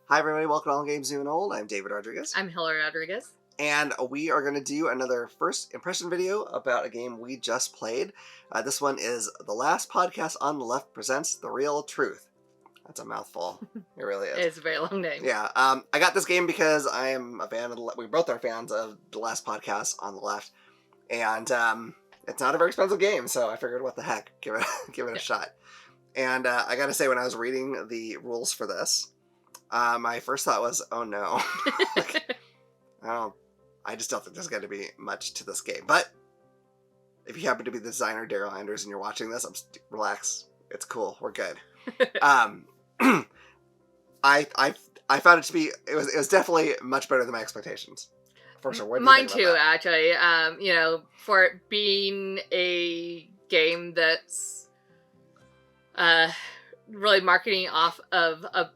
Hi everybody, welcome to All Games New and Old. I'm David Rodriguez. I'm Hillary Rodriguez. And we are going to do another first impression video about a game we just played. This one is The Last Podcast on the Left Presents The Real Truth. That's a mouthful. It really is. It's a very long name. Yeah. I got this game because I am a fan of we both are fans of The Last Podcast on the Left. And it's not a very expensive game, so I figured what the heck, give it a shot. And I got to say, when I was reading the rules for this, my first thought was, oh no. I just don't think there's going to be much to this game. But if you happen to be the designer, Daryl Anders, and you're watching this, relax. It's cool. We're good. I found it to be, it was definitely much better than my expectations. For sure. What do you Mine think about too, actually. For it being a game that's really marketing off of a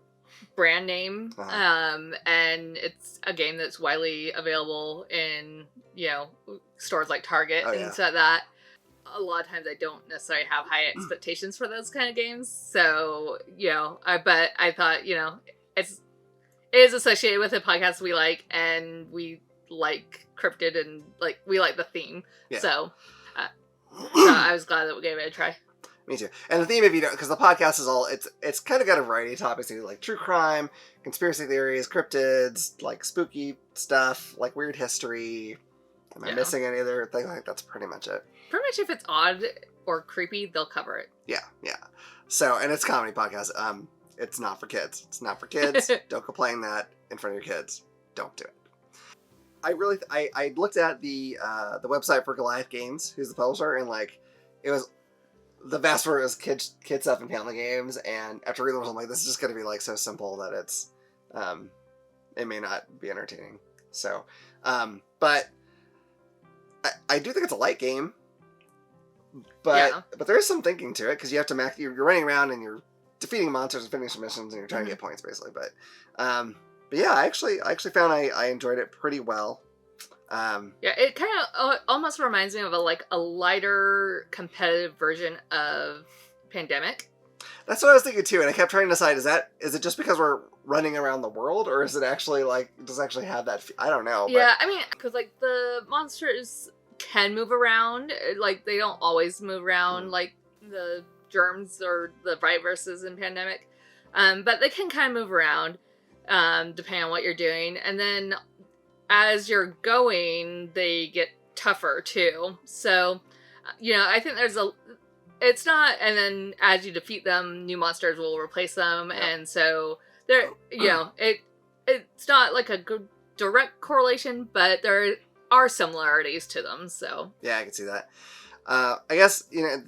brand name, and it's a game that's widely available in stores like Target and stuff like that. A lot of times I don't necessarily have high expectations for those kind of games, so but I thought it is associated with a podcast we like, and we like cryptid, and we like the theme, so I was glad that we gave it a try. Me too. And the theme, if you don't, because the podcast is all, it's kind of got a variety of topics, like true crime, conspiracy theories, cryptids, like spooky stuff, like weird history. Am I missing any other thing? Like that's pretty much it. Pretty much if it's odd or creepy, they'll cover it. Yeah. So, and it's a comedy podcast. It's not for kids. It's not for kids. Don't complain that in front of your kids. Don't do it. I looked at the website for Goliath Games, who's the publisher, and it was the vast majority was kid stuff and family games, and after reading them, I'm like, this is just going to be so simple that it's it may not be entertaining. So, but I do think it's a light game, but there is some thinking to it, because you have to you're running around and you're defeating monsters and finishing missions, and you're trying to get points basically. But yeah, I actually found I enjoyed it pretty well. It kind of almost reminds me of a lighter competitive version of Pandemic. That's what I was thinking too, and I kept trying to decide, is it just because we're running around the world, or is it actually does it actually have that I don't know. Yeah, I mean, because the monsters can move around, they don't always move around like the germs or the viruses in Pandemic, but they can kind of move around depending on what you're doing, and then as you're going, they get tougher too. So, I think it's not, and then as you defeat them, new monsters will replace them, and so there, it's not like a good direct correlation, but there are similarities to them. So yeah, I can see that. I guess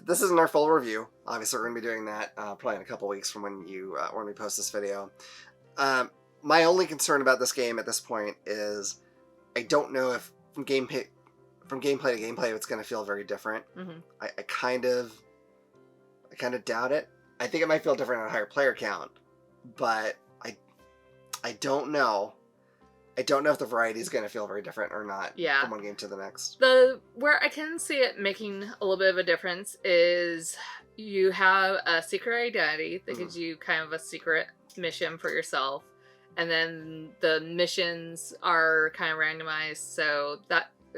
this isn't our full review. Obviously, we're gonna be doing that probably in a couple weeks from when we post this video. My only concern about this game at this point is I don't know if from gameplay to gameplay it's going to feel very different. Mm-hmm. I kind of doubt it. I think it might feel different at a higher player count, but I don't know. I don't know if the variety is going to feel very different or not from one game to the next. Where I can see it making a little bit of a difference is you have a secret identity that gives you kind of a secret mission for yourself. And then the missions are kind of randomized,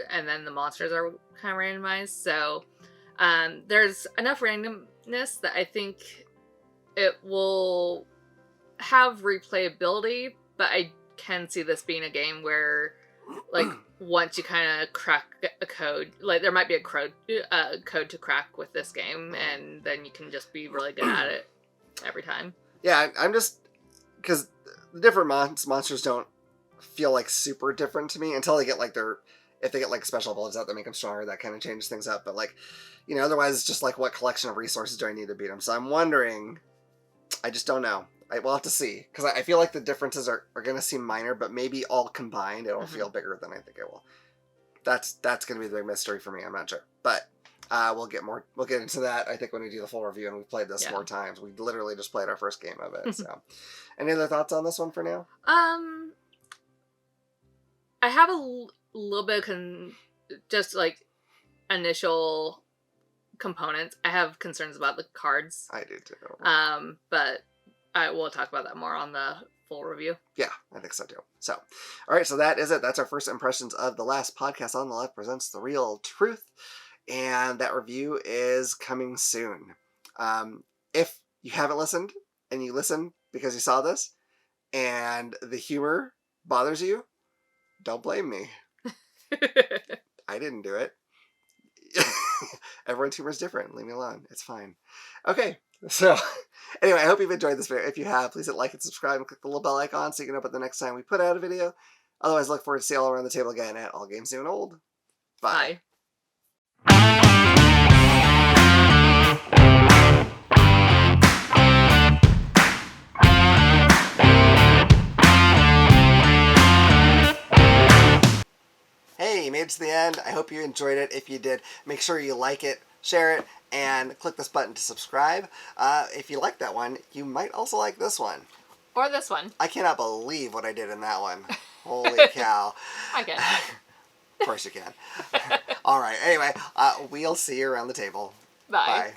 and then the monsters are kind of randomized. So there's enough randomness that I think it will have replayability, but I can see this being a game where, once you kind of crack a code, there might be a code to crack with this game, and then you can just be really good at it every time. Yeah, I'm just, because the different monsters don't feel super different to me until they get if they get special abilities out that make them stronger, that kind of changes things up. But otherwise it's just what collection of resources do I need to beat them? So I'm wondering, I just don't know. We'll have to see, because I feel like the differences are going to seem minor, but maybe all combined it'll feel bigger than I think it will. That's going to be the big mystery for me. I'm not sure, but we'll get into that, I think, when we do the full review, and we've played this more times. We literally just played our first game of it. So any other thoughts on this one for now? I have a little bit of just initial components. I have concerns about the cards. I do too. But We'll talk about that more on the full review. Yeah, I think so too. So, all right, so that is it. That's our first impressions of the last podcast on the left presents the real truth, and that review is coming soon. If you haven't listened and you listen because you saw this and the humor bothers you, don't blame me. I didn't do it. Everyone's humor is different. Leave me alone. It's fine. Okay, so anyway, I hope you've enjoyed this video. If you have, please hit like and subscribe and click the little bell icon so you can know about the next time we put out a video. Otherwise, look forward to seeing you all around the table again at All Games New and Old. Bye. Hey, you made it to the end. I hope you enjoyed it. If you did, make sure you like it, share it, and click this button to subscribe. If you like that one, you might also like this one. Or this one. I cannot believe what I did in that one. Holy cow. I can. Of course you can. All right. Anyway, we'll see you around the table. Bye. Bye.